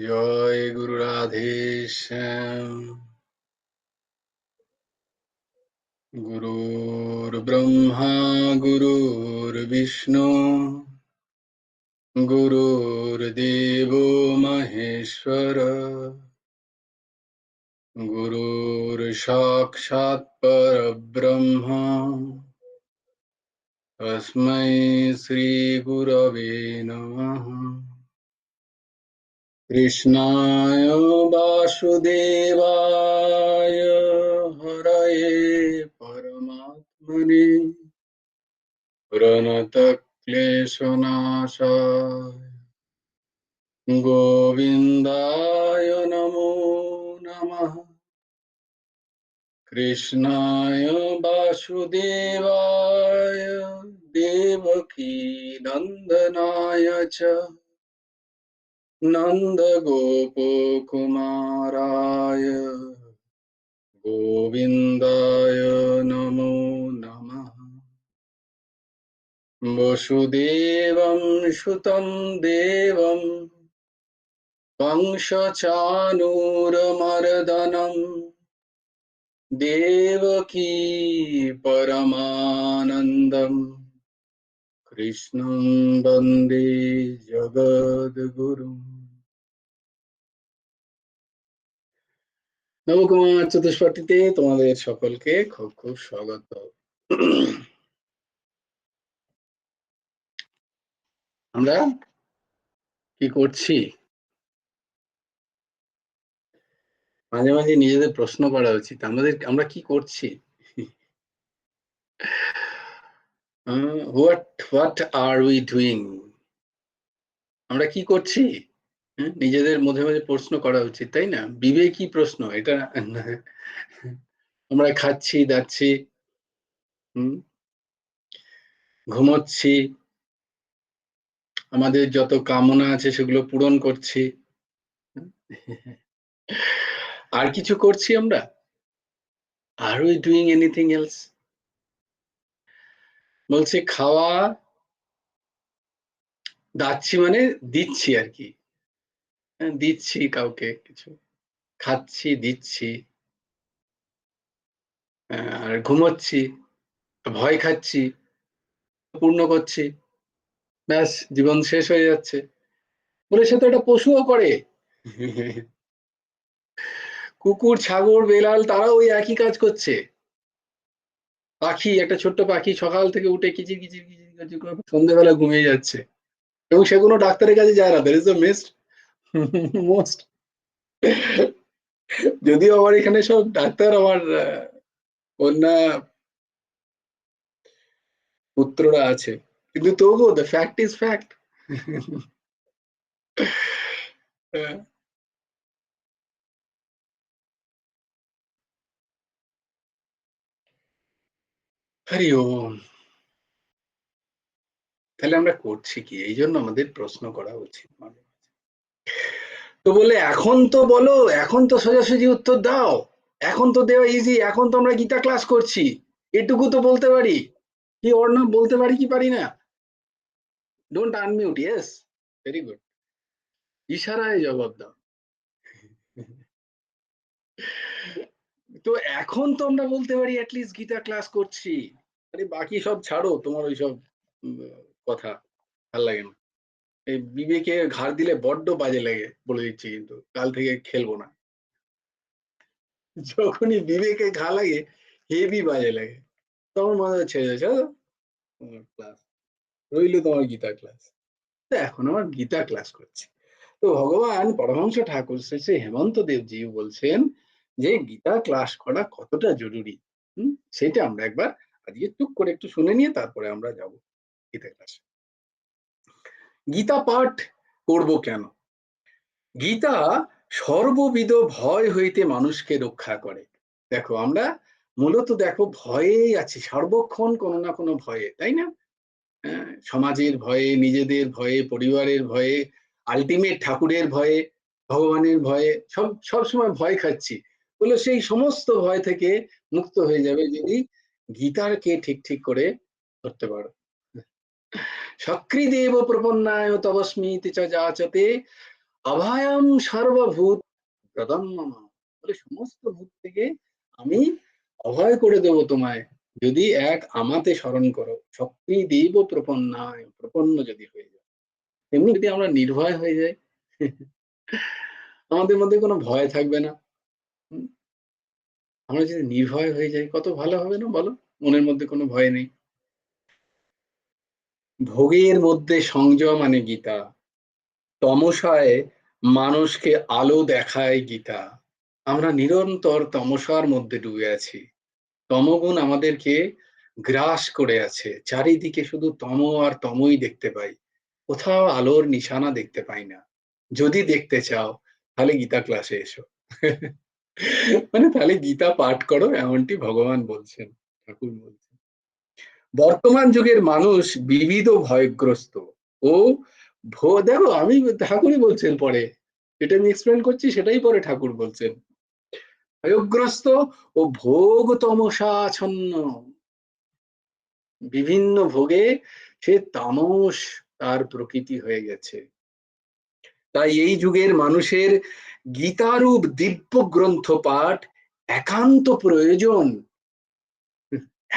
জয় গুরু রাধেশ্যাম। গুরুর ব্রহ্মা গুরুর বিষ্ণু গুরুর্দেব মহেশ্বর গুরুর সাক্ষাৎ পরব্রহ্ম তস্मै শ্রী গুরবে নমঃ। কৃষ্ণায় বাসুদেবায় হরয়ে পরমাত্মনে প্রণতক্লেশনাশায় গোবিন্দায় নমো নমঃ। কৃষ্ণায় বাসুদেবায় দেবকী নন্দনায় চ নন্দগোপকুমারায় গোবিন্দায় নমো নমঃ। বসুদেবং সুतं দেবং কংসচাণূরমর্দনম দেবকী পরমানন্দম কৃষ্ণং বন্দে জগদ্গুরুম। নবকুমার চতুষ্পটিতে তোমাদের সকলকে খুব খুব স্বাগত। আমরা কি করছি? মাঝে মাঝে নিজেদের প্রশ্ন করা উচিত, আমরা কি করছি? What are we doing? আমরা কি করছি? নিজেদের মধ্যে মাঝে প্রশ্ন করা উচিত, তাই না? বিবেকী প্রশ্ন এটা। আমরা খাচ্ছি দাচ্ছি, ঘুমোচ্ছি, আমাদের যত কামনা আছে সেগুলো পূরণ করছি, আর কিছু করছি আমরা? আর উই ডুইং এনিথিং এলস? বলছে খাওয়া দাচ্ছি মানে দিচ্ছি আর কি, দিচ্ছি কাউকে কিছু, খাচ্ছি দিচ্ছি, আর ঘুমোচ্ছি, ভয় খাচ্ছি, পূর্ণ করছি, ব্যাস জীবন শেষ হয়ে যাচ্ছে। বলে সে তো এটা পশুও করে। কুকুর ছাগল বেড়াল তারাও ওই একই কাজ করছে। পাখি, একটা ছোট্ট পাখি সকাল থেকে উঠে কিচির কিচির কিচির কিচির করে সন্ধ্যেবেলা ঘুমিয়ে যাচ্ছে, এবং সে কোনো ডাক্তারের কাছে যায় না। That is the most. যদিও আমার এখানে সব ডাক্তার, আমার কন্যা পুত্ররা আছে, কিন্তু তবুও the fact is fact. Hari Om. তাহলে আমরা করছি কি? এই জন্য আমাদের প্রশ্ন করা উচিত। তো বলে এখন তো বলো, এখন তো সোজাসুজি উত্তর দাও, এখন তো দেওয়া ইজি, এখন তো আমরা গীতা ক্লাস করছি, এটুকু তো বলতে পারি কি? ওর নাম বলতে পারি কি পারি না? Don't unmute. Yes, very good. ইশারায় জবাব দাও। তো এখন তো আমরা বলতে পারি অ্যাটলিস্ট গীতা ক্লাস করছি। আরে বাকি সব ছাড়ো, তোমার ওইসব কথা ভাল লাগে না। এই বিবেকে ঘাড় দিলে বড্ড বাজে লাগে, বলে দিচ্ছি, কিন্তু কাল থেকে খেলবো না। যখনই বিবেকে ঘা লাগে হেভি বাজে লাগে, তখন মনে হচ্ছে ছেড়ে যাচ্ছে তোমার ক্লাস, রইল তোমার গীতা ক্লাস। তো এখন আমার গীতা ক্লাস করছি। তো ভগবান পরমহংস ঠাকুর শ্রী শ্রী হেমন্ত দেবজি বলছেন যে গীতা ক্লাস করা কতটা জরুরি। সেটা আমরা একবার আজকে টুক করে একটু শুনে নিয়ে তারপরে আমরা যাব গীতা ক্লাসে। গীতা পাঠ করব কেন? গীতা সর্ববিধ ভয় হইতে মানুষকে রক্ষা করে। দেখো আমরা মূলত দেখো ভয়েই আছি সর্বক্ষণ, কোনো না কোনো ভয়ে, তাই না? সমাজের ভয়ে, নিজেদের ভয়ে, পরিবারের ভয়ে, আলটিমেট ঠাকুরের ভয়ে, ভগবানের ভয়ে, সব সময় ভয় খাচ্ছি। বলে সেই সমস্ত ভয় থেকে মুক্ত হয়ে যাবে যদি গীতারকে ঠিক ঠিক করে ধরতে পারো। সক্রিদেব প্রপন্নায় তবস্মিতি চ যাচতে অভয়ম সর্বভূত প্রদম মম, বলে সমস্ত ভূত থেকে আমি অভয় করে দেব তোমায়, যদি এক আমাতে স্মরণ করো। শক্তি দেব প্রপন্নায়, প্রপন্ন যদি হয়ে যায়, তেমনি যদি আমরা নির্ভয় হয়ে যাই, আমাদের মধ্যে কোনো ভয় থাকবে না। হুম, আমরা যদি নির্ভয় হয়ে যাই কত ভালো হবে না বলো? মনের মধ্যে কোনো ভয় নেই। ভোগের মধ্যে সংযম আনে গীতা, তমসায় মানুষকে আলো দেখায় গীতা। আমরা নিরন্তর তমসার মধ্যে ডুবে আছি, তমগুণ আমাদেরকে গ্রাস করে আছে, চারিদিকে শুধু তম আর তমই দেখতে পাই, কোথাও আলোর নিশানা দেখতে পাই না। যদি দেখতে চাও তাহলে গীতা ক্লাসে এসো। মানে তাহলে গীতা পাঠ করো, এমনটি ভগবান বলছেন, ঠাকুর বলছেন। বর্তমান যুগের মানুষ বিবিধ ভয়গ্রস্ত ও দেখো আমি ঠাকুরই বলছেন পরে, এটা আমি এক্সপ্লেন করছি সেটাই পরে ঠাকুর বলছেন। ভয়গ্রস্ত ও ভোগ তমসাচ্ছন্ন, বিভিন্ন ভোগে সে তামস তার প্রকৃতি হয়ে গেছে। তাই এই যুগের মানুষের গীতারূপ দিব্য গ্রন্থ পাঠ একান্ত প্রয়োজন,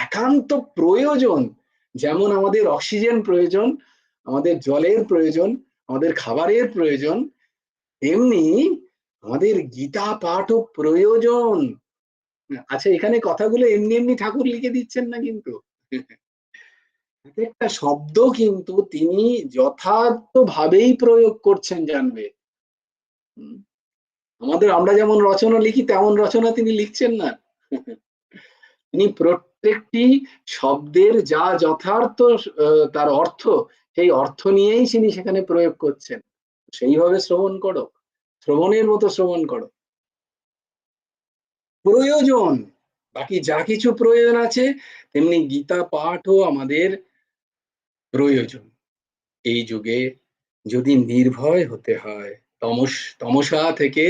একান্ত প্রয়োজন। যেমন আমাদের অক্সিজেন প্রয়োজন, আমাদের জলের প্রয়োজন, আমাদের খাবারের প্রয়োজন, তেমনি আমাদের গীতা পাঠও প্রয়োজন। আচ্ছা, এখানে কথাগুলো এমনি এমনি ঠাকুর লিখে দিচ্ছেন না কিন্তু, একটা শব্দ কিন্তু তিনি যথার্থ ভাবেই প্রয়োগ করছেন, জানবে। আমরা যেমন রচনা লিখি তেমন রচনা তিনি লিখছেন না। তিনি প্রত্যেকটি শব্দের যা যথার্থ তার অর্থ, সেই অর্থ নিয়েই তিনি সেখানে প্রয়োগ করছেন। সেইভাবে শ্রবণ করো, শ্রবণের মতো শ্রবণ করো। প্রয়োজন, বাকি যা কিছু প্রয়োজন আছে তেমনি গীতা পাঠও আমাদের প্রয়োজন। এই যুগে যদি নির্ভয় হতে হয়, তমসা থেকে,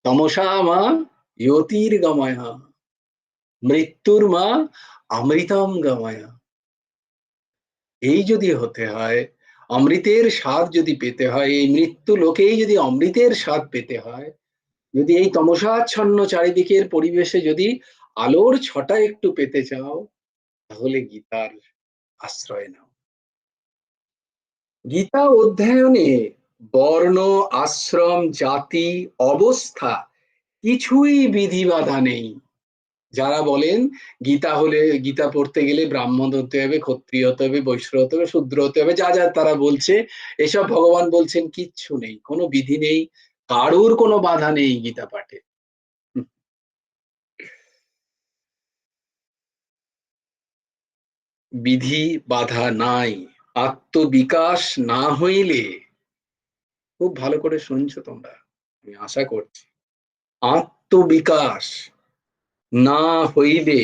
তমসা মা জ্যোতির্গময়া, মৃত্যুর মা অমৃতম গময়া, এই যদি হতে হয়, অমৃতের স্বাদ যদি পেতে হয়, এই মৃত্যু লোকেই যদি অমৃতের স্বাদ পেতে হয়, যদি এই তমসাচ্ছন্ন চারিদিকের পরিবেশে যদি আলোর ছটা একটু পেতে চাও, তাহলে গীতার আশ্রয় নাও। গীতা অধ্যয়নে বর্ণ, আশ্রম, জাতি, অবস্থা কিছুই বিধি বাধা নেই। যারা বলেন গীতা হলে, গীতা পড়তে গেলে ব্রাহ্মণ হতে হবে, ক্ষত্রিয় হতে হবে, বৈশ্য হতে হবে, শূদ্র হতে হবে, যা যা তারা বলছে, এসব ভগবান বলছেন কিচ্ছু নেই, কোনো বিধি নেই, কারুর কোনো বাধা নেই গীতা পাঠে। বিধি বাধা নাই, আত্মবিকাশ না হইলে, খুব ভালো করে শুনছো তোমরা, আমি আশা করছি, আত্মবিকাশ না হইলে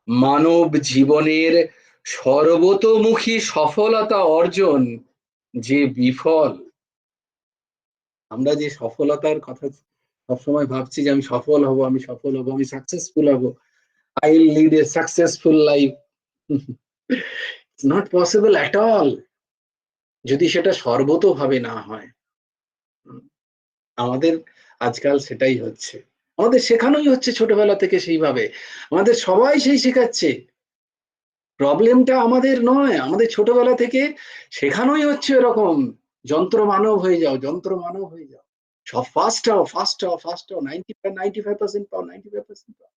মানব জীবনের সর্বতোমুখী সফলতা অর্জন যে বিফল। আমরা যে সফলতার কথা সবসময় ভাবছি যে আমি সফল হব, আমি সফল হব, আমি সাকসেসফুল হব, I will lead a successful life, not possible at all, যদি সেটা সর্বতোভাবে না হয়। আমাদের আজকাল সেটাই হচ্ছে, আমাদের শেখানোই হচ্ছে ছোটবেলা থেকে সেইভাবে, আমাদের সবাই সেই শেখাচ্ছে। প্রবলেমটা আমাদের নয়, আমাদের ছোটবেলা থেকে শেখানোই হচ্ছে এরকম, যন্ত্র মানব হয়ে যাও, যন্ত্র মানব হয়ে যাও, সব ফার্স্ট হও, ফার্স্ট হও, ফার্স্ট হও, 95% পাও, 95% পাও,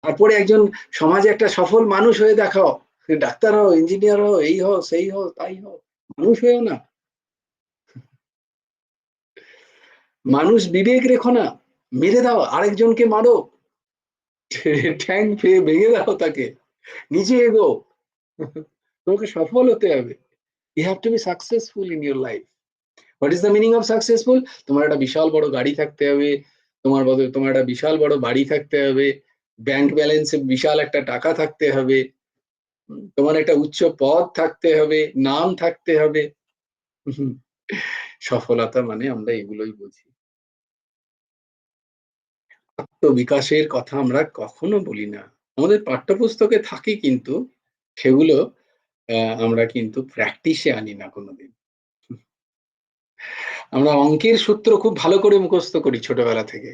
তারপরে একজন সমাজে একটা সফল মানুষ হয়ে দেখাও, ডাক্তার হও, ইঞ্জিনিয়ার হও, এই হও, সেই হও, তাই হও, মানুষ হয়েও না। মানুষ বিবেক রেখো না, মেরে দাও, আরেকজনকে মারো, ঠ্যাং ভেঙে দাও তাকে, নিজে এগো, তোমাকে সফল হতে হবে। You have to be successful in your life. What is the meaning of successful? তোমার একটা বিশাল বড় গাড়ি থাকতে হবে, তোমার একটা বিশাল বড় বাড়ি থাকতে হবে, ব্যাংক ব্যালেন্সে বিশাল একটা টাকা থাকতে হবে, তোমার একটা উচ্চ পদ থাকতে হবে, নাম থাকতে হবে। সফলতা মানে আমরা এগুলোই বুঝি। আত্মবিকাশের কথা আমরা কখনো বলি না, আমাদের পাঠ্যপুস্তকে থাকে কিন্তু সেগুলো আমরা কিন্তু প্র্যাকটিসে আনি না কোনোদিন। আমরা অঙ্কের সূত্র খুব ভালো করে মুখস্থ করি ছোটবেলা থেকে,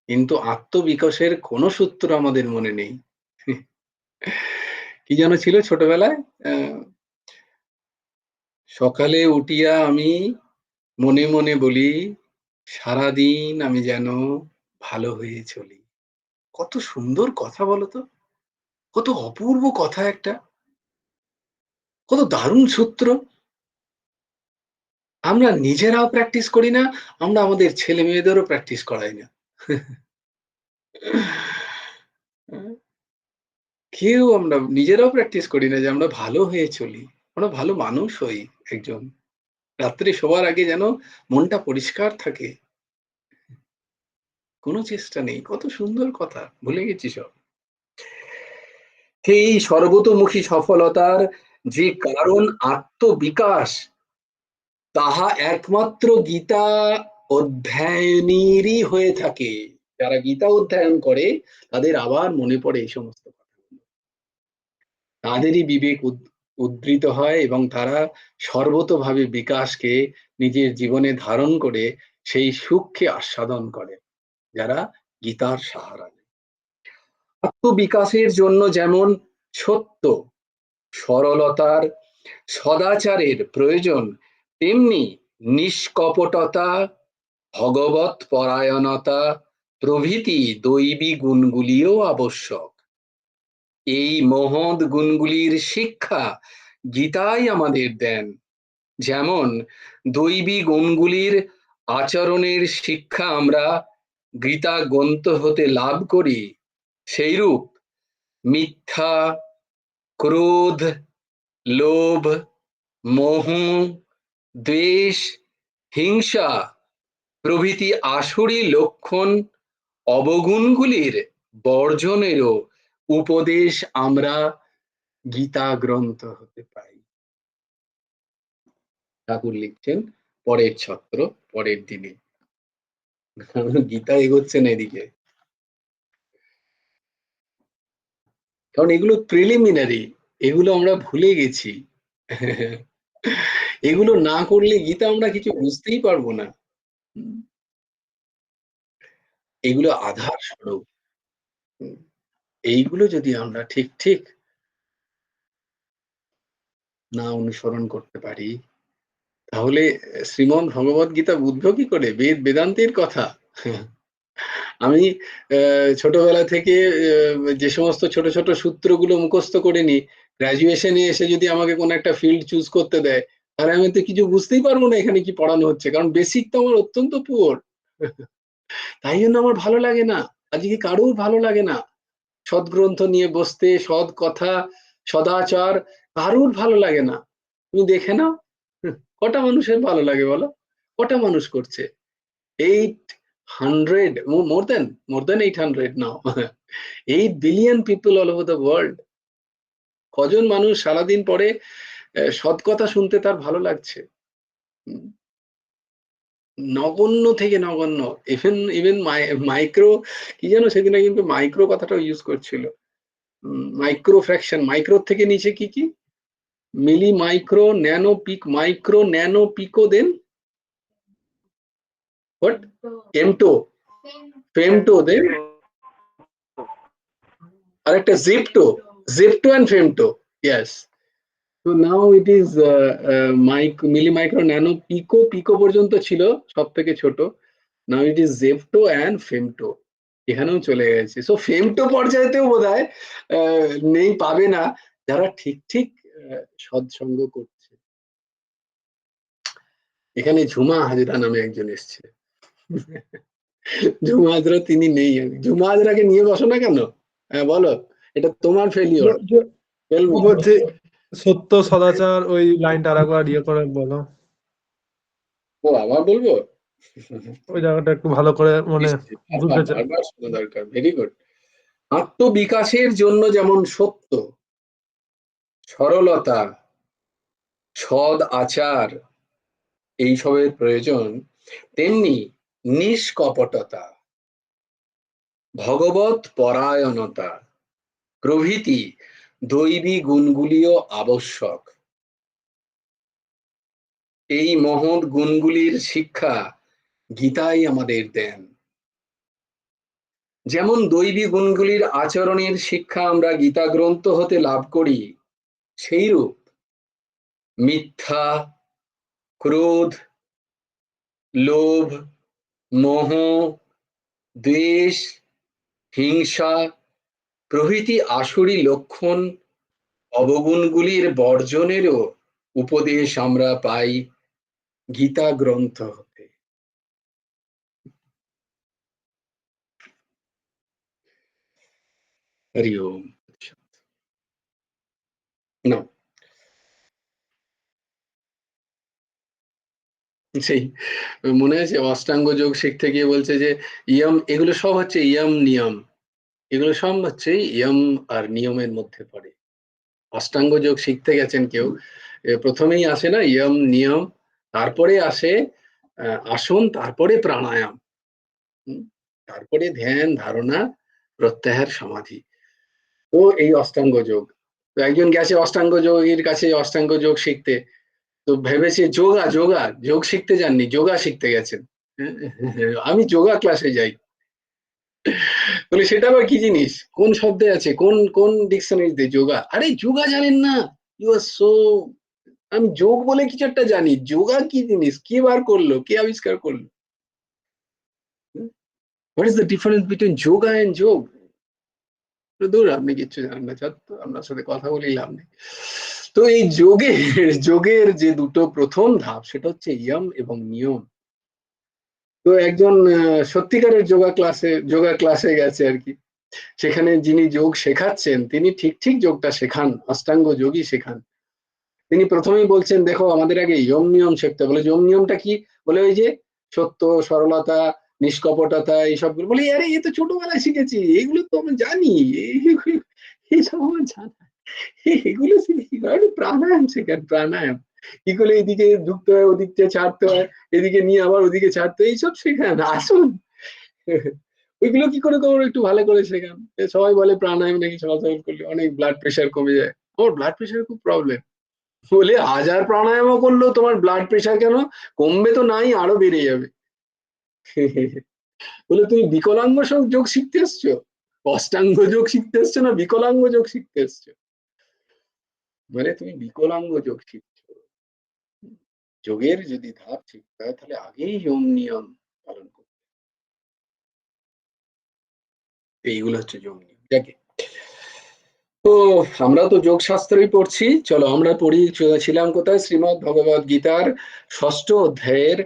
কিন্তু আত্মবিকাশের কোনো সূত্র আমাদের মনে নেই। কি যেন ছিল ছোটবেলায়? সকালে উঠিয়া আমি মনে মনে বলি, সারাদিন আমি যেন ভালো হয়ে চলি। কত সুন্দর কথা বলতো, কত অপূর্ব কথা একটা, কত দারুণ সূত্র। আমরা নিজেরাও প্র্যাকটিস করি না, আমরা আমাদের ছেলে মেয়েদেরও প্র্যাকটিস করাই না। কেউ আমরা নিজেরাও প্র্যাকটিস করি না যে আমরা ভালো হয়ে চলি, আমরা ভালো মানুষ হই একজন। রাত্রে শোবার আগে যেন মনটা পরিষ্কার থাকে, কোনো চেষ্টা নেই। কত সুন্দর কথা, ভুলে গেছি সব। সেই সর্বতোমুখী সফলতার যে কারণ আত্মবিকাশ, তাহা একমাত্র গীতা অধ্যয়নেরই হয়ে থাকে। যারা গীতা অধ্যয়ন করে তাদের আবার মনে পড়ে এই সমস্ত কথাগুলো। তাদেরই বিবেক উদ্ধৃত হয় এবং তারা সর্বতোভাবে বিকাশকে নিজের জীবনে ধারণ করে সেই সুখকে আস্বাদন করে, যারা গীতার সাহারা নেয়। আত্মবিকাশের জন্য যেমন সত্য, সরলতার, সদাচারের প্রয়োজন, তেমনি নিষ্কপটতা, ভগবৎ পরায়ণতা প্রভৃতি দৈবী গুণগুলিও আবশ্যক। এই মহৎ গুণগুলির শিক্ষা গীতাই আমাদের দেন। যেমন দৈবী গুণগুলির আচরণের শিক্ষা আমরা গীতা গ্রন্থ হতে লাভ করি, সেইরূপ মিথ্যা, ক্রোধ, লোভ, মোহ, দ্বেষ, হিংসা প্রভৃতি আসুরি লক্ষণ অবগুণগুলির বর্জনেরও উপদেশ আমরা গীতা গ্রন্থ হতে পাই। ঠাকুর লিখছেন পরের ছত্র, পরের দিনে। গীতা এগোচ্ছে না এদিকে, কারণ এগুলো প্রিলিমিনারি, এগুলো আমরা ভুলে গেছি। এগুলো না করলে গীতা আমরা কিছু বুঝতেই পারবো না। এগুলো আধার স্বরূপ। এইগুলো যদি আমরা ঠিক ঠিক না অনুসরণ করতে পারি, তাহলে শ্রীমদ্ ভগবত গীতা বুঝবো কি করে? বেদ বেদান্তের কথা। আমি ছোটবেলা থেকে যে সমস্ত ছোট ছোট সূত্রগুলো মুখস্থ করে নিই, গ্রাজুয়েশনে এসে যদি আমাকে কোনো একটা ফিল্ড চুজ করতে দেয়, তাহলে আমি তো কিছু বুঝতেই পারবো না এখানে কি পড়ানো হচ্ছে, কারণ বেসিক তো আমার অত্যন্ত পুয়ার। তাই জন্য আমার ভালো লাগে না, আজকে কারোর ভালো লাগে না সৎগ্রন্থ নিয়ে বসতে, সৎ কথা, সদাচার, কারোর ভালো লাগে না। তুমি দেখে নাও, কটা মানুষের ভালো লাগে বলো? কটা মানুষ করছে? 800, more than 800 now. 8 billion people all over the world. কজন মানুষ সারাদিন পরে সৎ কথা শুনতে তার ভালো লাগছে? নগণ্য থেকে নগণ্য। ইভেন মাইক্রো, কি যেন সেদিন কিন্তু মাইক্রো কথাটা ইউজ করছিল। মাইক্রো ফ্র্যাকশন, মাইক্রো থেকে নিচে কি কি? Milli micro, nano pico, micro, nano pico, then what? এমটো, ফেমটো, দেন আরেকটা zepto, zepto and femto. Yes. So now it is milli micro, nano pico, pico পর্যন্ত ছিল সব থেকে ছোট। Now it is zepto and femto, এখানেও চলে গেছে। সো ফেমটো পর্যায়েতেও বোধহয় নেই, পাবে না যারা ঠিক ঠিক সৎসঙ্গ করছে। এখানে ঝুমা হাজরা নামে একজন এসছে। ঝুমা হাজরা তিনি নেই। ঝুমা হাজরাকে নিয়ে বসো না কেন? হ্যাঁ বলো, এটা তোমার ফেলিওর। ফেলবো। বলছি সত্য সদাচার ওই লাইনটা আরেকবার ইয়ে করে বলো, ও আবার বলবো? ওই জায়গাটা একটু ভালো করে মানে বুঝতে চাই। বারবার শোনা দরকার। Very good. আত্মবিকাশের জন্য যেমন সত্য, সরলতা, সদ আচার এইসবের প্রয়োজন, তেমনি নিষ্কপটতা, ভগবৎ পরায়ণতা প্রভৃতি দৈবী গুণগুলিও আবশ্যক। এই মহৎ গুণগুলির শিক্ষা গীতাই আমাদের দেন। যেমন দৈবী গুণগুলির আচরণের শিক্ষা আমরা গীতা গ্রন্থ হতে লাভ করি, সেইরূপ মিথ্যা, ক্রোধ, লোভ, মোহ, দ্বেষ, হিংসা প্রভৃতি আসুরি লক্ষণ অবগুণগুলির বর্জনেরও উপদেশ আমরা পাই গীতা গ্রন্থ হতে। হরি ওম। না, সেই মনে আছে অষ্টাঙ্গ যোগ শিখতে গিয়ে বলছে যে ইয়ম, এগুলো সব হচ্ছে ইয়ম নিয়ম, এগুলো সব হচ্ছে ইয়ম আর নিয়মের মধ্যে পড়ে। অষ্টাঙ্গ যোগ শিখতে গেছেন কেউ, প্রথমেই আসে না ইয়ম নিয়ম, তারপরে আসে আসন, তারপরে প্রাণায়াম, তারপরে ধ্যান ধারণা প্রত্যাহার সমাধি। তো এই অষ্টাঙ্গ যোগ, তো একজন গেছে অষ্টাঙ্গ যোগীর কাছে অষ্টাঙ্গ যোগ শিখতে, তো ভেবেছে যোগা যোগা, যোগ শিখতে যাননি, যোগা শিখতে গেছেন। আমি যোগা ক্লাসে যাই। বলে সেটা আবার কি জিনিস, কোন শব্দে আছে, কোন কোন ডিকশনারিতে যোগা? আরে যোগা জানেন না? ইউ আর সো, আমি যোগ বলে কিছু একটা জানি, যোগা কি জিনিস, কে বার করলো, কে আবিষ্কার করলো? What is the difference between yoga and yog? দূর, আপনি কিচ্ছু জানেন না, তো আপনার সাথে কথা বলি লাভ নেই। তো এই যোগের যে দুটো প্রথম ধাপ, সেটা হচ্ছে ইয়ম এবং নিয়ম। তো একজন সত্যিকারের যোগা ক্লাসে গেছে আর কি, সেখানে যিনি যোগ শেখাচ্ছেন তিনি ঠিক ঠিক যোগটা শেখান, অষ্টাঙ্গ যোগই শেখান। তিনি প্রথমেই বলছেন দেখো আমাদের আগে ইয়ম নিয়ম শিখতে। বলে যম নিয়মটা কি? বলে ওই যে সত্য, সরলতা, নিষ্কপটতা, এইসবগুলো। বলি আরে এ তো ছোটবেলায় শিখেছি, এগুলো তো আমি জানি, এইসব আমার জানা, এগুলো শিখি। প্রাণায়াম শেখান, প্রাণায়াম কি করে এদিকে ঢুকতে হয়, ওদিকে ছাড়তে হয়, এদিকে নিয়ে আবার ওদিকে ছাড়তে হয়, এইসব শেখান আসুন। ওইগুলো কি করে করবো, একটু ভালো করে শেখান। সবাই বলে প্রাণায়াম নাকি চলাচল করলে অনেক ব্লাড প্রেশার কমে যায়। আমার ব্লাড প্রেশার খুব প্রবলেম। বলে হাজার প্রাণায়ামও করলেও তোমার ব্লাড প্রেশার কেন কমবে? তো নাই, আরো বেড়ে যাবে। বলে তুমি বিকলাঙ্গ যোগ শিখতে এসছো, অষ্টাঙ্গ যোগ শিখতে এসছো না বিকলাঙ্গ যোগ শিখতে এসছো? মানে তুমি বিকলাঙ্গ যোগ শিখছো। যোগের যদি ধাপ শিখতে হয় তাহলে আগেই যম নিয়ম পালন করতে, এইগুলো হচ্ছে যম নিয়ম। যাকে তো আমরা তো যোগ শাস্ত্রই পড়ছি, চলো আমরা পড়ি। ছিলাম কোথায়? শ্রীমৎ ভগবদ গীতার ষষ্ঠ অধ্যায়ের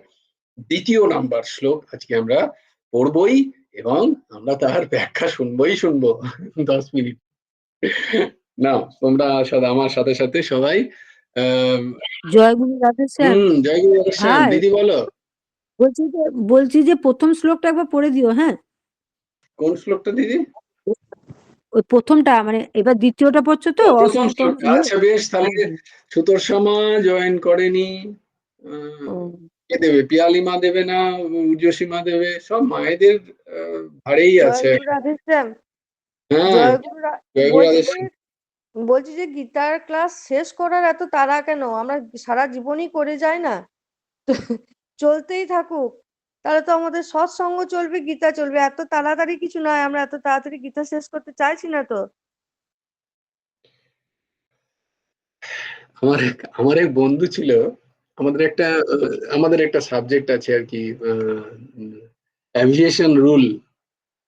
2য় নাম্বার শ্লোক আজকে আমরা পড়বই, এবং আমরা তার ব্যাখ্যা শুনবো 10 মিনিট। না, তোমরা আমার সাথে সাথে সবাই আহ জয়গুরু রাধে শ্যাম। জয় গুরু শ্যাম। ভাই দিদি বলো বলছি যে প্রথম শ্লোকটা একবার পড়ে দিও। হ্যাঁ, কোন শ্লোকটা দিদি? ওই প্রথমটা, মানে এবার দ্বিতীয়টা পড়ছো তো, প্রথম অসন্তম শ্লোকটা, আচ্ছা বেশ, তাহলে হ্যাঁ, সুতোরসমা জয়েন করেনি, ও, কে দেবে? পিয়ালি মা দেবে না, উর্জসী মা দেবে, সব মায়েদের ভারেই আছে। জয়গুরু রাধেশ্যাম। হ্যাঁ, জয়গুরু জয় গুরু বলছি আদেশ। যে গীতার ক্লাস শেষ করার এত তাড়া কেন? আমরা সারা জীবনই করে যাই না? তো চলতেই থাকুক, তাহলে তো আমাদের সৎসঙ্গ চলবে, গীতা চলবে। এত তাড়াতাড়ি কিছু নয়, আমরা এত তাড়াতাড়ি গীতা শেষ করতে চাইছি না তো। আমার এক বন্ধু ছিল, আমাদের একটা আমাদের একটা সাবজেক্ট আছে আর কি, অ্যাভিয়েশন রুল।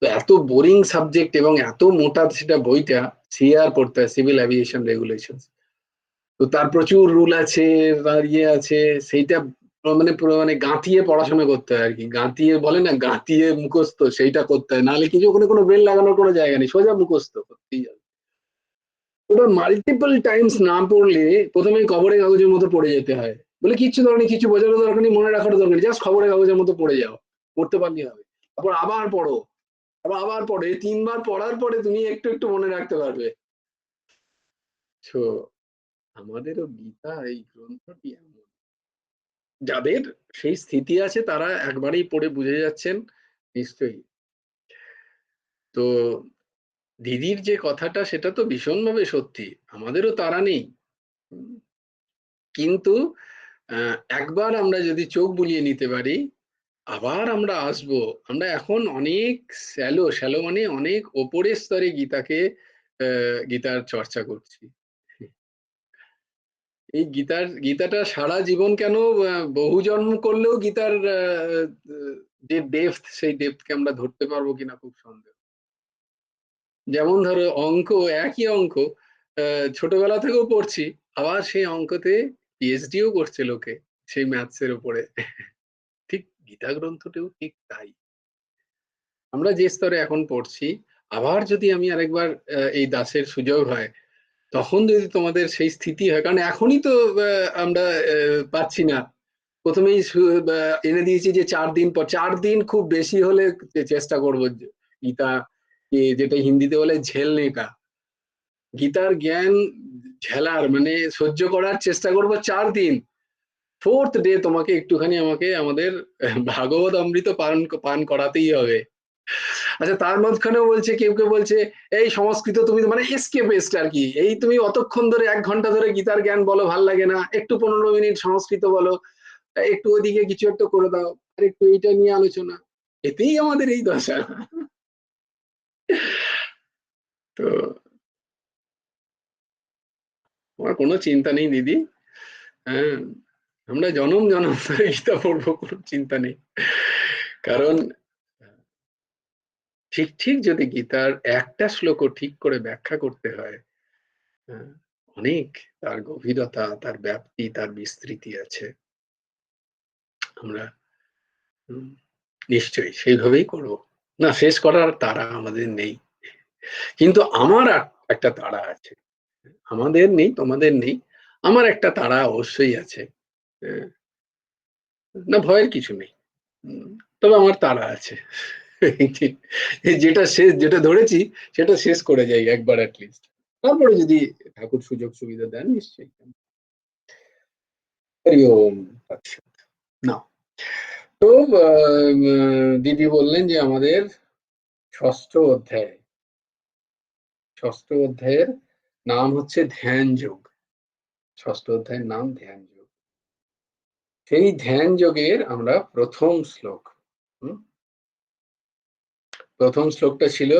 তো এত বোরিং সাবজেক্ট এবং এত মোটা সেটা বইটা, সিআর পড়তে হয়, সিভিল অ্যাভিয়েশন রেগুলেশন। তো তার প্রচুর রুল আছে, তার ইয়ে আছে, সেইটা মানে গাঁথিয়ে পড়াশোনা করতে হয় আর কি, গাঁথিয়ে বলে না, গাঁথিয়ে মুখস্থ সেইটা করতে হয়, নাহলে কিছু ওখানে কোনো ব্রেন লাগানোর কোনো জায়গা নেই, সোজা মুখস্থ করতেই হবে। ওটা মাল্টিপল টাইমস না পড়লে প্রথমে খবরের কাগজের মতো পড়ে যেতে হয়। বলে কিচ্ছু দরকার নেই, কিছু বোঝানোর দরকার নেই, মনে রাখার দরকার নেই, জাস্ট খবরের কাগজের মতো পড়ে যাও, পড়তে পারলেই হবে। তারপর আবার পড়ো, আবার পড়ো, এই 3বার পড়ার পরে তুমি একটু একটু মনে রাখতে পারবে। তো আমাদেরও গীতা এই গ্রন্থটি এমন, যাদের সেই স্থিতি আছে তারা একবারেই পড়ে বুঝে যাচ্ছেন নিশ্চয়ই। তো দিদির যে কথাটা সেটা তো ভীষণভাবে সত্যি, আমাদেরও তারা নেই, কিন্তু একবার আমরা যদি চোখ বুলিয়ে নিতে পারি, আবার আমরা আসবো। আমরা এখন অনেক শ্যালো মানে অনেক ওপরের স্তরে গীতার চর্চা করছি। এই গীতাটা সারা জীবন কেন, বহু জন্ম করলেও গীতার যে ডেপথ, সেই ডেপথকে আমরা ধরতে পারবো কিনা খুব সন্দেহ। যেমন ধরো অঙ্ক, একই অঙ্ক ছোটবেলা থেকেও পড়ছি, আবার সেই অঙ্কতে পিএইচডিও করছে লোকে সেই ম্যাথসের উপরে। ঠিক গীতা গ্রন্থটিও ঠিক তাই। আমরা যে স্তরে এখন পড়ছি, আবার যদি আমি আরেকবার এই দাসের সুযোগ হয়, তখন যদি তোমাদের সেই স্থিতি হয়, কারণ এখনই তো আমরা পাচ্ছি না। প্রথমেই এনে দিয়েছি যে 4 দিন পর, 4 দিন খুব বেশি হলে চেষ্টা করবো গীতা, যেটা হিন্দিতে বলে ঝেলনে কা, গীতার জ্ঞান ঝেলার মানে সহ্য করার চেষ্টা করবো 4 দিন। 4th ডে তোমাকে একটুখানি আমাকে আমাদের ভাগবত অমৃত পান করাতেই হবে। আচ্ছা, তার মাঝখানেও বলছে, কেউ কেউ বলছে এই সংস্কৃত তুমি মানে এসকেপিস্ট আর কি, এই তুমি অতক্ষণ ধরে 1 ঘন্টা ধরে গীতার জ্ঞান বলো, ভাল লাগে না, একটু 15 মিনিট সংস্কৃত বলো, একটু ওদিকে কিছু একটা করে দাও, আর একটু এইটা নিয়ে আলোচনা, এতেই আমাদের এই দশা। তো আমার কোনো চিন্তা নেই দিদি, হ্যাঁ, আমরা জনম জনম ধরে গীতা পড়বো, কোনো চিন্তা নেই। কারণ ঠিক ঠিক যদি গীতার একটা শ্লোকও ঠিক করে ব্যাখ্যা করতে হয়, অনেক তার গভীরতা, তার ব্যাপ্তি, তার বিস্তৃতি আছে। আমরা নিশ্চয়ই সেইভাবেই করব। না, শেষ করার তাড়া আমাদের নেই, কিন্তু আমার একটা তাড়া আছে। আমাদের নেই, তোমাদের নেই, আমার একটা তাড়া অবশ্যই আছে। না, ভয়ের কিছু নেই, তবে আমার তাড়া আছে। যেটা ধরেছি সেটা শেষ করে যাই একবার অ্যাটলিস্ট, তারপরে যদি ঠাকুর সুযোগ সুবিধা দেন নিশ্চয়ই। হরি ওম। আচ্ছা, না তো দিদি বললেন যে আমাদের ষষ্ঠ অধ্যায়ের নাম হচ্ছে ধ্যান যোগ। ষষ্ঠ অধ্যায়ের নাম ধ্যান যোগ। সেই ধ্যান যোগের আমরা প্রথম শ্লোকটা ছিল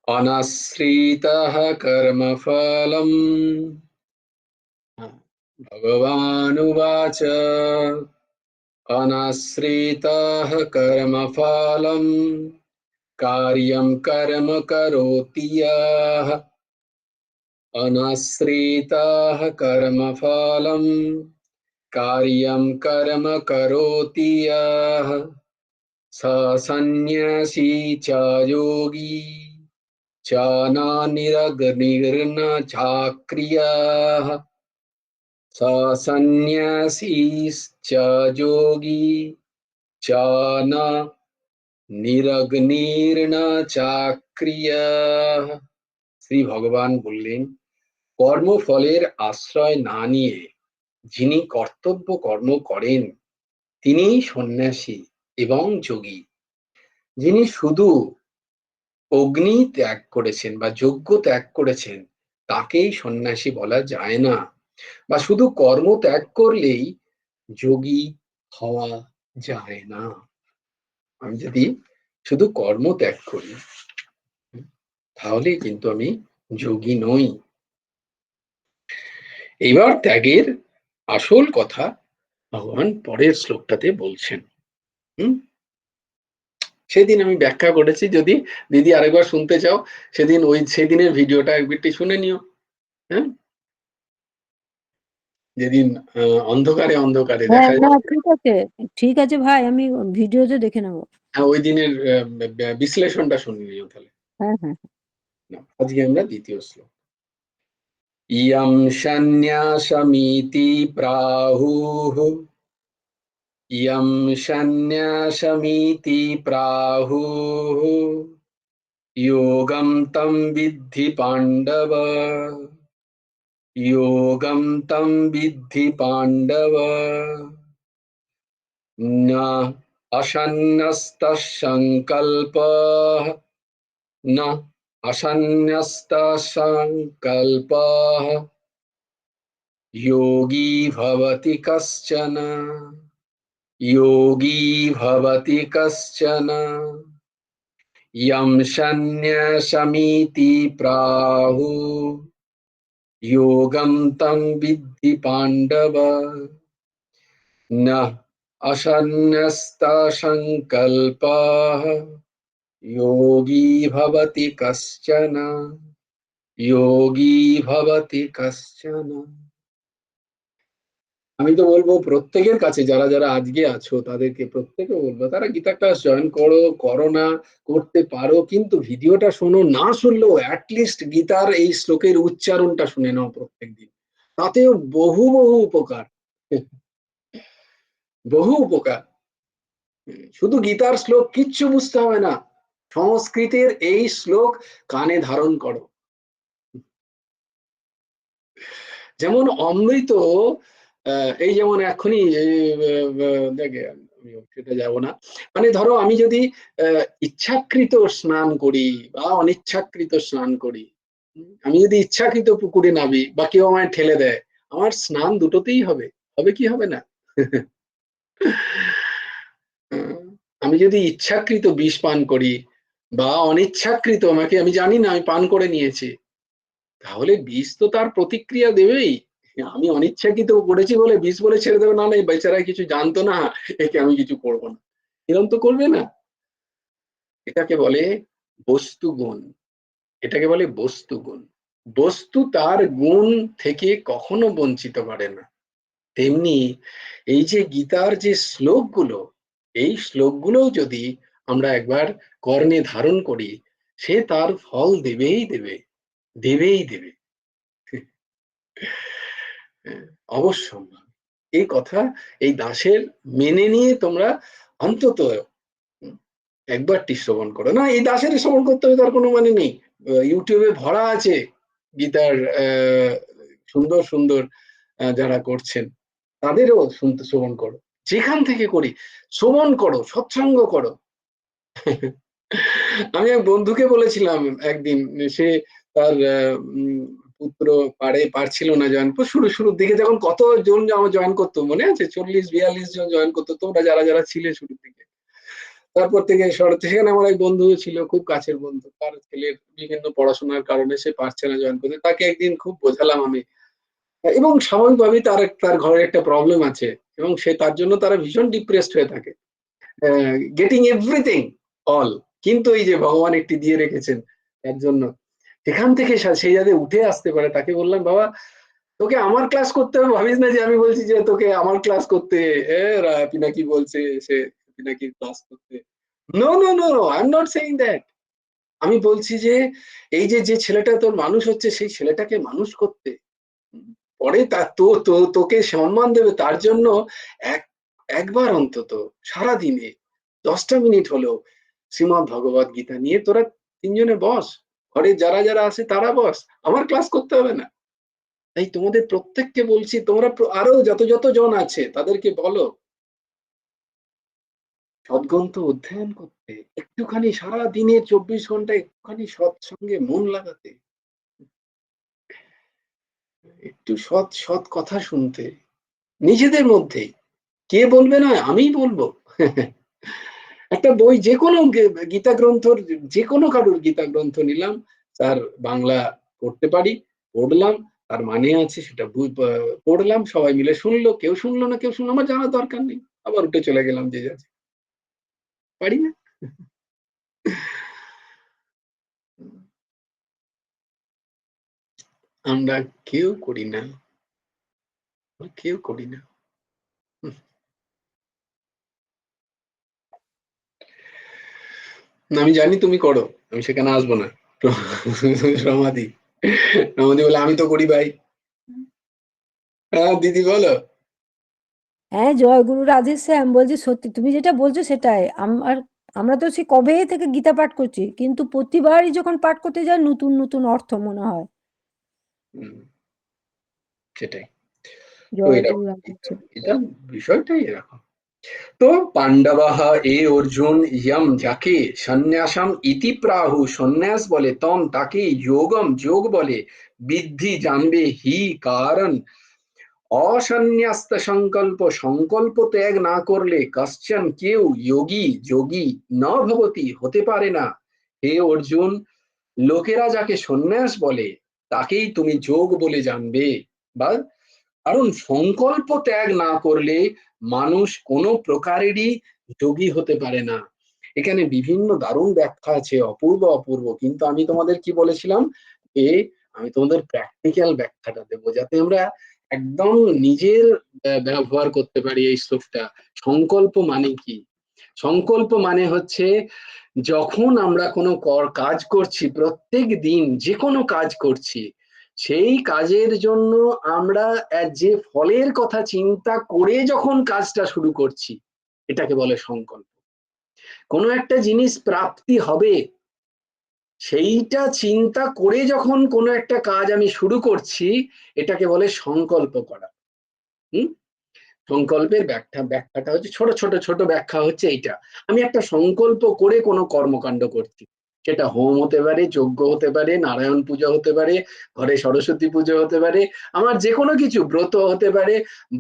অনাশ্রিতঃ কর্মফলম ভগবানুবাচ অনাশ্রিতঃ কর্মফলম कार्यं कर्म करोति यः अनाश्रितः कर्मफलं कार्यं कर्म करोति यः स सन्न्यासी च योगी च न निरग्निर्न चाक्रियः स सन्न्यासीश्च योगी च न নিরগ্নির্ন চাক্রিয়া। শ্রী ভগবান বললেন, কর্মফলের আশ্রয় না নিয়ে যিনি কর্তব্য কর্ম করেন তিনি সন্ন্যাসী এবং যোগী। যিনি শুধু অগ্নি ত্যাগ করেছেন বা যজ্ঞ ত্যাগ করেছেন তাকেই সন্ন্যাসী বলা যায় না, বা শুধু কর্ম ত্যাগ করলেই যোগী হওয়া যায় না। আমি যদি শুধু কর্ম ত্যাগ করি তাহলে কিন্তু আমি যোগী নই। এবার ত্যাগের আসল কথা ভগবান পরের শ্লোকটাতে বলছেন। সেদিন আমি ব্যাখ্যা করেছি, যদি দিদি আরেকবার শুনতে চাও সেদিনের ভিডিওটা একবারটি শুনে নিও। হ্যাঁ, যেদিন অন্ধকারে দেখা হ্যাঁ, যায়। ঠিক আছে ভাই, আমি ভিডিওতে দেখে নেবো। হ্যাঁ, ওই দিনের বিশ্লেষণটা শুনে নিও তাহলে। হ্যাঁ। আজকে আমরা দ্বিতীয় শ্লোক। ইয়ং সন্ন্যাসমিতি প্রাহুঃ ইয়ং সন্ন্যাসমিতি প্রাহুঃ योगं तं विद्धि पाण्डव योगं तं विद्धि पाण्डव न असन्न्यस्तसङ्कल्पः न असन्न्यस्तसङ्कल्पः योगी भवति कश्चन, योगी भवति कश्चन यं सन्न्यासमिति प्राहु योगं तं विद्धि पाण्डव न असन्न्यस्तसङ्कल्पः योगी भवति कश्चन, योगी भवति कश्चन। আমি তো বলবো প্রত্যেকের কাছে যারা যারা আজকে আছো তাদেরকে প্রত্যেকে বলবো তারা গীতা ক্লাস জয়েন করো, করো না করতে পারো, কিন্তু ভিডিওটা শোনো, না শুনলেও অ্যাটলিস্ট গীতার এই শ্লোকের উচ্চারণটা শুনে নাও প্রত্যেকদিন, তাতেও বহু বহু উপকার, বহু উপকার। শুধু গীতার শ্লোক কিচ্ছু বুঝতে হবে না, সংস্কৃতের এই শ্লোক কানে ধারণ করো। যেমন অমৃত, এই যেমন এখনই দেখে সেটা যাব না, মানে ধরো আমি যদি ইচ্ছাকৃত স্নান করি বা অনিচ্ছাকৃত স্নান করি, আমি যদি ইচ্ছাকৃত পুকুরে নামি বা কেউ আমায় ঠেলে দেয়, আমার স্নান দুটোতেই হবে, হবে কি হবে না? আমি যদি ইচ্ছাকৃত বিষ পান করি বা অনিচ্ছাকৃত, আমাকে আমি জানি না আমি পান করে নিয়েছি, তাহলে বিষ তো তার প্রতিক্রিয়া দেবেই। আমি অনিচ্ছাকৃত করেছি বলে বিষ বলে ছেড়ে দেবে, না না বেচারা কিছু জানতো না, একে আমি কিছু করবো না, এরকম তো করবে না। এটাকে বলে বস্তুগুণ, এটাকে বলে বস্তুগুণ। বস্তু তার গুণ থেকে কখনো বঞ্চিত করে না। তেমনি এই যে গীতার যে শ্লোকগুলো, এই শ্লোকগুলো যদি আমরা একবার কর্ণে ধারণ করি, সে তার ফল দেবেই দেবে, দেবেই দেবে, অবশ্যই। এই কথা এই দাসের মেনে নিয়ে তোমরা অন্তত একবারটি শ্রবণ করো। না এই দাসের শ্রবণ করতে হবে তার কোনো মানে নেই, ইউটিউবে ভরা আছে গীতার সুন্দর সুন্দর যারা করছেন তাদেরও শুনতে শ্রবণ করো, যেখান থেকে করি শ্রবণ করো, সৎসঙ্গ করো। আমি এক বন্ধুকে বলেছিলাম একদিন, সে তার পুত্র পারছিল না জয়েন, শুরুর দিকে যখন কতজন জয়েন করতো মনে আছে, 40-42 জন জয়েন করতো, তোমরা যারা যারা ছিলে শুরুর দিকে। তারপর থেকে সেখানে আমার এক বন্ধু ছিল, খুব কাছের বন্ধু, তার ছেলের বিভিন্ন পড়াশোনার কারণে সে পারছে না জয়েন করতে। তাকে একদিন খুব বোঝালাম আমি, এবং স্বাভাবিকভাবেই তার ঘরে একটা প্রবলেম আছে এবং সে তার জন্য তারা ভীষণ ডিপ্রেসড হয়ে থাকে, গেটিং এভরিথিং অল, কিন্তু এই যে ভগবান একটি দিয়ে রেখেছেন তার জন্য, সেখান থেকে সে যাতে উঠে আসতে পারে। তাকে বললাম, বাবা তোকে আমার ক্লাস করতে হবে ভাবিস না যে আমি বলছি যে তোকে আমার ক্লাস করতে, পিনাকি বলছে সে পিনাকির ক্লাস করতে, no no no no, I am not saying that. আমি বলছি যে এই যে যে ছেলেটা তোর মানুষ হচ্ছে, সেই ছেলেটাকে মানুষ করতে, পরে তোকে সম্মান দেবে তার জন্য একবার অন্তত সারাদিনে 10টা মিনিট হলেও শ্রীমদ্ ভগবত গীতা নিয়ে তোরা তিনজনে বস, ঘরে যারা যারা আছে তারা বস, আমার ক্লাস করতে হবে না। তাই তোমাদের প্রত্যেককে বলছি, তোমরা আরো যত যত জন আছে তাদেরকে বলো সদ্গ্রন্থ অধ্যয়ন করতে, একটুখানি সারা দিনে 24 ঘন্টা একটুখানি সৎসঙ্গে মন লাগাতে, একটু সৎ সৎ কথা শুনতে, নিজেদের মধ্যেই। কে বলবে না, আমিই বলবো। একটা বই যে কোনো গীতা গ্রন্থ, যে কোনো কারুর গীতা গ্রন্থ নিলাম, তার বাংলা পড়তে পারি, পড়লাম, তার মানে আছে সেটা পড়লাম, সবাই মিলে শুনলো, কেউ শুনলো না কেউ শুনলো, আমার জানার দরকার নেই, আবার উঠে চলে গেলাম যে যাচ্ছে, পারি না? আমরা কেউ করি না, কেউ করি না। আমি জানি তুমি করো, আমি সেখানে আসবো না। সমাধি সমাধি বলে আমি তো করি ভাই। হ্যাঁ দিদি বলো। হ্যাঁ, জয় গুরু রাধে শ্যাম। বলছি সত্যি তুমি যেটা বলছো সেটাই। আমরা তো সেই কবে থেকে গীতা পাঠ করছি, কিন্তু প্রতিবারই যখন পাঠ করতে যাই নতুন নতুন অর্থ মনে হয়। সেটাই তো, জয় এটা গুরু রাধে শ্যাম। এটা বিষয়টাই এরকম। তো পাণ্ডবাহ এ অর্জুন ইয়ম যাকে সন্ন্যাসম ইতি প্রাহু, সন্ন্যাস বলে, তাকে যোগম যোগ বলে, বিদ্ধি জানবে হি কারণ অসন্ন্যাস্ত সংকল্প, সংকল্প ত্যাগ না করলে কশ্চন কেউ যোগী যোগী ন ভবতি, হতে পারে না। হে অর্জুন, লোকেরা যাকে সন্ন্যাস বলে তাকেই তুমি যোগ বলে জানবে। বা কারণ সংকল্প ত্যাগ না করলে মানুষ কোনো প্রকারেরই যোগী হতে পারে না। এখানে বিভিন্ন দারুণ ব্যাখ্যা আছে, অপূর্ব অপূর্ব, কিন্তু আমি তোমাদের কি বলেছিলাম যে আমি তোমাদের প্র্যাকটিক্যাল ব্যাখ্যাটা দেবো, যাতে আমরা একদম নিজের ব্যবহার করতে পারি এই শ্লোকটা। সংকল্প মানে কি? সংকল্প মানে হচ্ছে যখন আমরা কোনো কাজ করছি, প্রত্যেক দিন যে কোনো কাজ করছি, সেই কাজের জন্য আমরা যে ফলের কথা চিন্তা করে যখন কাজটা শুরু করছি, এটাকে বলে সংকল্প। কোনো একটা জিনিস প্রাপ্তি হবে, সেইটা চিন্তা করে যখন কোনো একটা কাজ আমি শুরু করছি, এটাকে বলে সংকল্প করা। হুম সংকল্পের ব্যাখ্যাটা হচ্ছে ছোট ছোট ছোট ব্যাখ্যা হচ্ছে এইটা। আমি একটা সংকল্প করে কোনো কর্মকাণ্ড করছি, সেটা হোম হতে পারে, যজ্ঞ হতে পারে, নারায়ণ পূজা হতে পারে, ঘরে সরস্বতী পুজো হতে পারে, আমার যে কোনো কিছু ব্রত হতে পারে,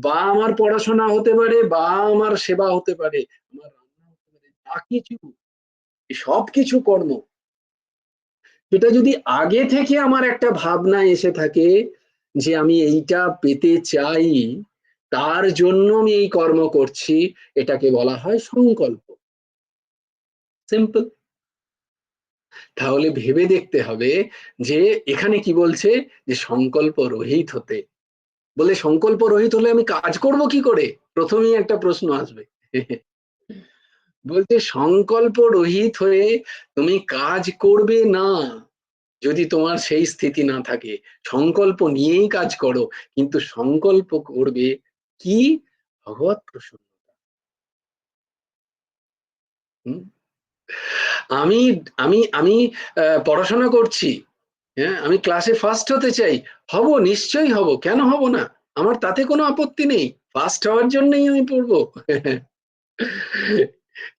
বা আমার পড়াশোনা হতে পারে, বা আমার সেবা হতে পারে, আমার রান্না হতে পারে, যা কিছু, সব কিছু কর্ম, সেটা যদি আগে থেকে আমার একটা ভাবনা এসে থাকে যে আমি এইটা পেতে চাই, তার জন্য আমি এই কর্ম করছি, এটাকে বলা হয় সংকল্প। সিম্পল। তাহলে ভেবে দেখতে হবে যে এখানে কি বলছে, যে সংকল্প রহিত হতে। বলে সংকল্প রহিত হলে আমি কাজ করব কি করে? প্রথমেই একটা প্রশ্ন আসবে। বলতে সংকল্প রহিত হয়ে তুমি কাজ করবে না, যদি তোমার সেই স্থিতি না থাকে। সংকল্প নিয়েই কাজ করো, কিন্তু সংকল্প করবে কি? ভগবত প্রসন্নতা। হুম? আমি আমি আমি পড়াশোনা করছি, হ্যাঁ, আমি ক্লাসে ফার্স্ট হতে চাই, হব, নিশ্চয়ই হব, কেন হব না? আমার তাতে কোনো আপত্তি নেই, ফার্স্ট হওয়ার জন্যই আমি পড়বো।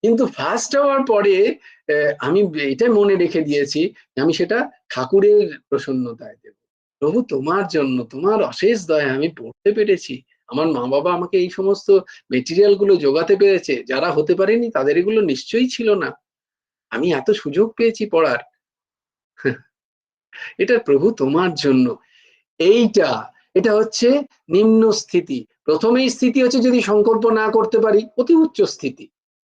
কিন্তু ফার্স্ট হওয়ার পরে আমি এটা মনে রেখে দিয়েছি যে আমি সেটা ঠাকুরের প্রসন্নতায় দেব। প্রভু তোমার জন্য, তোমার অশেষ দয়া আমি পড়তে পেরেছি, আমার মা বাবা আমাকে এই সমস্ত মেটেরিয়াল গুলো জোগাতে পেরেছে, যারা হতে পারেনি তাদের এগুলো নিশ্চয়ই ছিল না, আমি এত সুযোগ পেয়েছি পড়ার। এটা প্রভু তোমার জন্য। এইটা, এটা হচ্ছে নিম্ন স্থিতি। প্রথমেই স্থিতি হচ্ছে যদি সংকল্প না করতে পারি, অতি উচ্চ স্থিতি।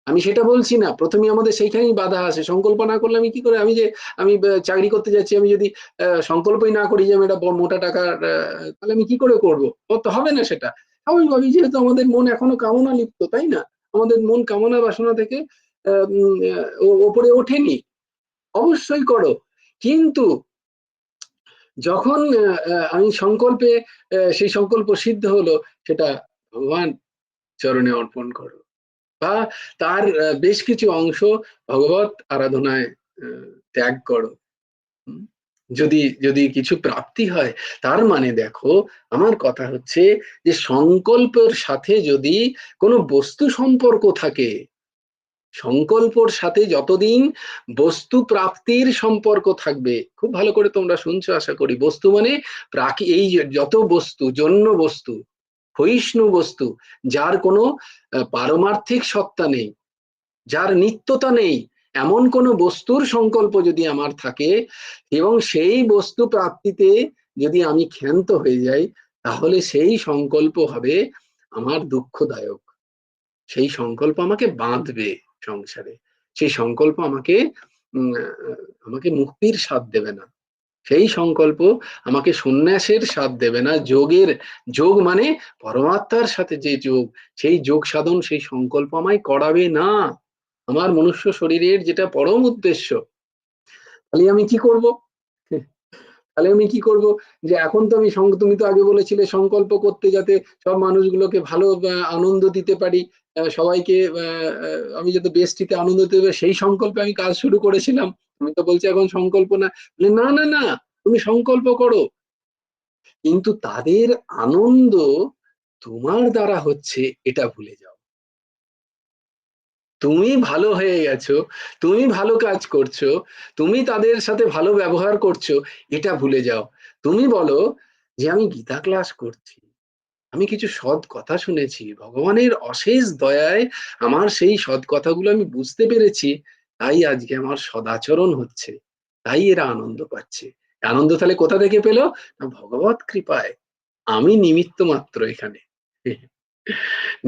আমি সেটা বলছি না, প্রথমে আমাদের সেইখানেই বাধা আসে, সংকল্প না করলে আমি কি করে, আমি চাকরি করতে যাচ্ছি, আমি যদি সংকল্পই না করি যে আমি এটা মোটা টাকার, তাহলে আমি কি করে করবো? তো হবে না সেটা। স্বাভাবিকভাবেই, যেহেতু আমাদের মন এখনো কামনা লিপ্ত, তাই না? আমাদের মন কামনা বাসনা থেকে ওপরে ওঠেনি। অবশ্যই করো, কিন্তু যখন আমি সংকল্পে সেই সংকল্প সিদ্ধ হলো, সেটা ভগবান চরণে অর্পণ করো, বা তার বেশ কিছু অংশ ভগবত আরাধনায় ত্যাগ করো। হুম? যদি যদি কিছু প্রাপ্তি হয়, তার মানে দেখো, আমার কথা হচ্ছে যে সংকল্পের সাথে যদি কোনো বস্তু সম্পর্ক থাকে, সংকল্পর সাথে যতদিন বস্তু প্রাপ্তির সম্পর্ক থাকবে, খুব ভালো করে তোমরা শুনছো আশা করি, বস্তু মানে এই যত বস্তু, জন্য বস্তু, ক্ষয়িষ্ণু বস্তু, যার কোনো পারমার্থিক সত্তা নেই, যার নিত্যতা নেই, এমন কোন বস্তুর সংকল্প যদি আমার থাকে, এবং সেই বস্তু প্রাপ্তিতে যদি আমি ক্ষান্ত হয়ে যাই, তাহলে সেই সংকল্প হবে আমার দুঃখদায়ক। সেই সংকল্প আমাকে বাঁধবে সংসারে, সেই সংকল্প আমাকে মুক্তির স্বাদ দেবে না, সেই সংকল্প আমাকে সন্ন্যাসের স্বাদ দেবে না, যোগ মানে পরমাত্মার সাথে যে যোগ, সেই যোগ সাধন সেই সংকল্প আমায় করাবে না। আমার মনুষ্য শরীরের যেটা পরম উদ্দেশ্য, তাহলে আমি কি করব? তাহলে আমি কি করব? যে এখন তো আমি তুমি তো আগে বলেছিলে সংকল্প করতে, যাতে সব মানুষগুলোকে ভালো আনন্দ দিতে পারি, সবাইকে আমি যাতে বেষ্টিতে আনন্দ দিতে পারি, সেই সংকল্পে আমি কাজ শুরু করেছিলাম। তুমি তো বলছো এখন সংকল্প না। না না না, তুমি সংকল্প করো, কিন্তু তাদের আনন্দ তোমার দ্বারা হচ্ছে এটা ভুলে যাও। তুমি ভালো হয়ে গেছো, তুমি ভালো কাজ করছো, তুমি তাদের সাথে ভালো ব্যবহার করছো, এটা ভুলে যাও। তুমি বলো যে আমি গীতা ক্লাস করছি, আমি কিছু সৎ কথা শুনেছি, ভগবানের অশেষ দয়ায় আমার সেই সৎ কথাগুলো আমি বুঝতে পেরেছি, তাই আজকে আমার সদাচরণ হচ্ছে, তাই এরা আনন্দ পাচ্ছে। আনন্দ তাহলে কোথা থেকে পেলো? না ভগবত কৃপায়। আমি নিমিত্ত মাত্র এখানে।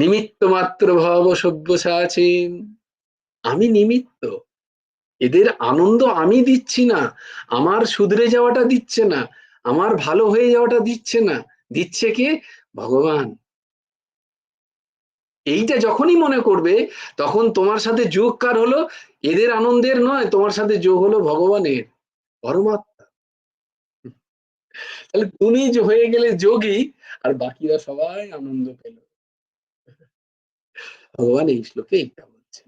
নিমিত্ত মাত্র ভব সব্যসাচীন, আমি নিমিত্ত। এদের আনন্দ আমি দিচ্ছি না, আমার শুধরে যাওয়াটা দিচ্ছে না, আমার ভালো হয়ে যাওয়াটা দিচ্ছে না, দিচ্ছে কে? ভগবান। এইটা যখনই মনে করবে তখন তোমার সাথে যোগ কার হলো? এদের আনন্দের নয়, তোমার সাথে যোগ হলো ভগবানের, পরমাত্মা। তাহলে তুমি হয়ে গেলে যোগী, আর বাকিরা সবাই আনন্দ পেল। ভগবান এই শ্লোকে এইটা বলছেন।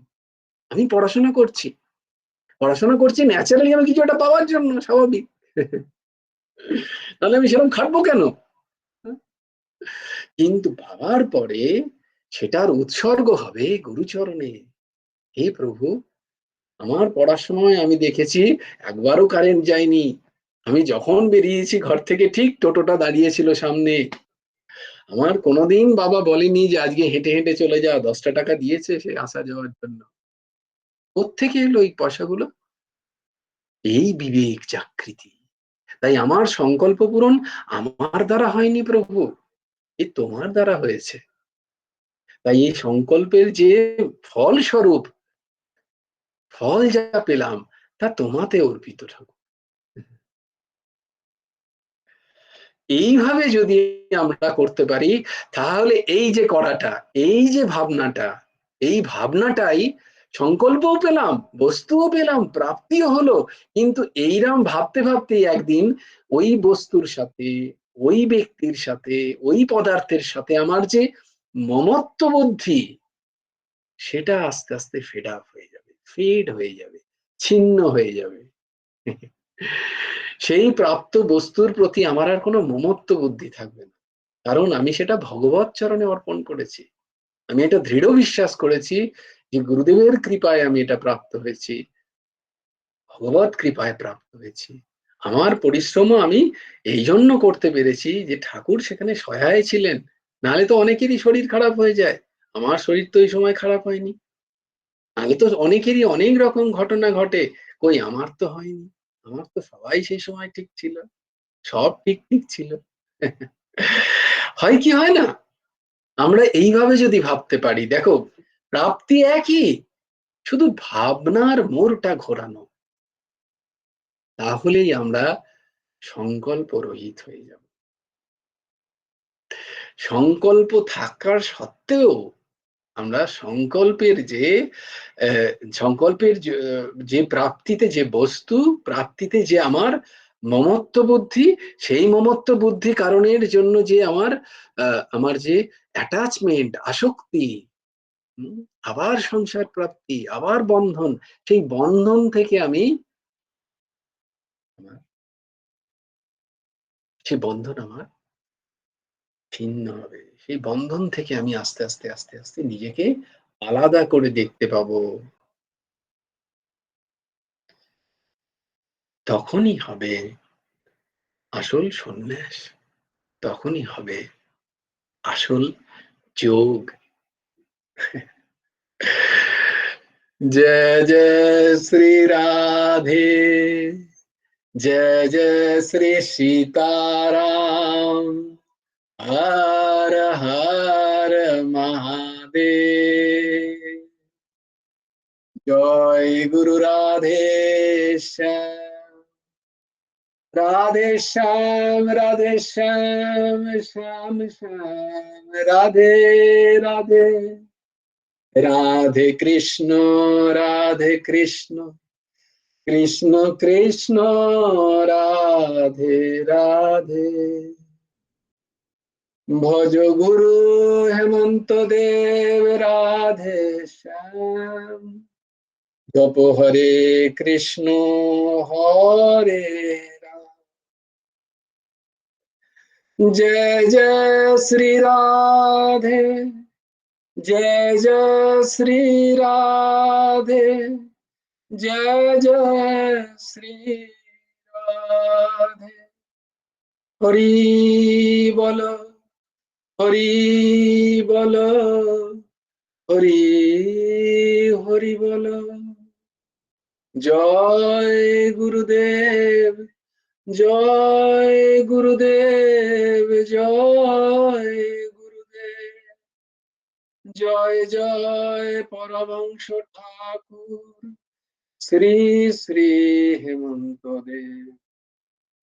আমি পড়াশোনা করছি, পড়াশোনা করছি ন্যাচারালি আমি কিছু একটা পাওয়ার জন্য, স্বাভাবিক। তাহলে আমি সেরকম খাটবো কেন? কিন্তু পাওয়ার পরে সেটার উৎসর্গ হবে গুরুচরণে। হে প্রভু, আমার পড়ার সময় আমি দেখেছি একবারও কারেন্ট যায়নি। আমি যখন বেরিয়েছি ঘর থেকে ঠিক টোটোটা দাঁড়িয়েছিল সামনে। আমার কোনোদিন বাবা বলেনি যে আজকে হেঁটে হেঁটে চলে যা, 10টা টাকা দিয়েছে সে আসা যাওয়ার জন্য। কোত্থেকে এলো এই পয়সাগুলো? এই বিবেক জাগৃতি। তাই আমার সংকল্প পূরণ আমার দ্বারা হয়নি প্রভু, এ তোমার দ্বারা হয়েছে। তাই এই সংকল্পের যে ফলস্বরূপ, ফল যা পেলাম তা তোমাতে অর্পিত ঠাকুর। এইভাবে যদি আমরা করতে পারি, তাহলে এই যে করাটা, এই যে ভাবনাটা, এই ভাবনাটাই সংকল্পও পেলাম, বস্তুও পেলাম, প্রাপ্তিও হলো। কিন্তু এইরকম ভাবতে ভাবতে একদিন ওই বস্তুর সাথে, ওই ব্যক্তির সাথে, ওই পদার্থের সাথে আমার যে মমত্ব বুদ্ধি, সেটা আস্তে আস্তে ফেড আপ হয়ে যাবে, ফেড হয়ে যাবে, ছিন্ন হয়ে যাবে। সেই প্রাপ্ত বস্তুর প্রতি আমার আর কোনো মমত্ব বুদ্ধি থাকবে না, কারণ আমি সেটা ভগবত চরণে অর্পণ করেছি। আমি এটা দৃঢ় বিশ্বাস করেছি যে গুরুদেবের কৃপায় আমি এটা প্রাপ্ত হয়েছি, ভগবত কৃপায় প্রাপ্ত হয়েছি। আমার পরিশ্রমও আমি এই জন্য করতে পেরেছি যে ঠাকুর সেখানে সহায় ছিলেন। নাহলে তো অনেকেরই শরীর খারাপ হয়ে যায়, আমার শরীর তো এই সময় খারাপ হয়নি। নাহলে তো অনেকেরই অনেক রকম ঘটনা ঘটে, কই আমার তো হয়নি। আমার তো সবাই সেই সময় ঠিক ছিল, সব ঠিক ঠিক ছিল। হয় কি হয় না? আমরা এইভাবে যদি ভাবতে পারি, দেখো প্রাপ্তি একই, শুধু ভাবনার মোড়টা ঘোরানো, তাহলেই আমরা সংকল্প রহিত হয়ে যাব। সংকল্প থাকার সত্ত্বেও আমরা সংকল্পের যে সংকল্পের যে প্রাপ্তিতে যে বস্তু, প্রাপ্তিতে যে আমার মমত্ব বুদ্ধি, সেই মমত্ব বুদ্ধি কারণের জন্য যে আমার যে অ্যাটাচমেন্ট, আসক্তি, আবার সংসার প্রাপ্তি, আবার বন্ধন, সেই বন্ধন থেকে আমি সেই বন্ধন আমার ছিন্ন হবে। সেই বন্ধন থেকে আমি আস্তে আস্তে আস্তে আস্তে নিজেকে আলাদা করে দেখতে পাবো। তখনই হবে আসল সন্ন্যাস, তখনই হবে আসল যোগ। জয় জয় শ্রী রাধে, जय जय श्री सीताराम, हर हर महादेव। जय गुरु राधे श्याम, राधे श्याम, राधे श्याम, श्याम श्याम, राधे राधे, राधे कृष्ण, राधे कृष्ण, कृष्ण कृष्ण, राधे राधे। भज गुरु हेमंत देव, राधे श्याम, जप हरे कृष्ण, हरे राम। जय जय श्री राधे, जय जय श्री राधे, जय जय श्री राधे। हरि बोलो, হরি বল, হরি হরি বল। জয় গুরুদেব, জয় গুরুদেব, জয় গুরুদেব। জয় জয় পরমহংস ঠাকুর শ্রী শ্রী হেমন্ত দেব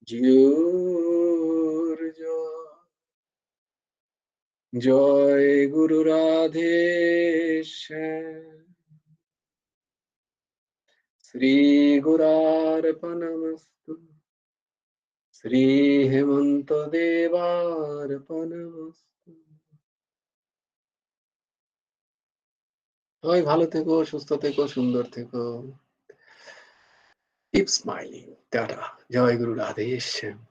জিউর জয়। জয় গুরু রাধে শ্যাম। শ্রী গুরার্পণমস্তু, শ্রী হেমন্ত দেবার্পণমস্তু। সবাই ভালো থেকো, সুস্থ থেকো, সুন্দর থেকো। Keep smiling. টাটা। জয় গুরু রাধে শ্যাম।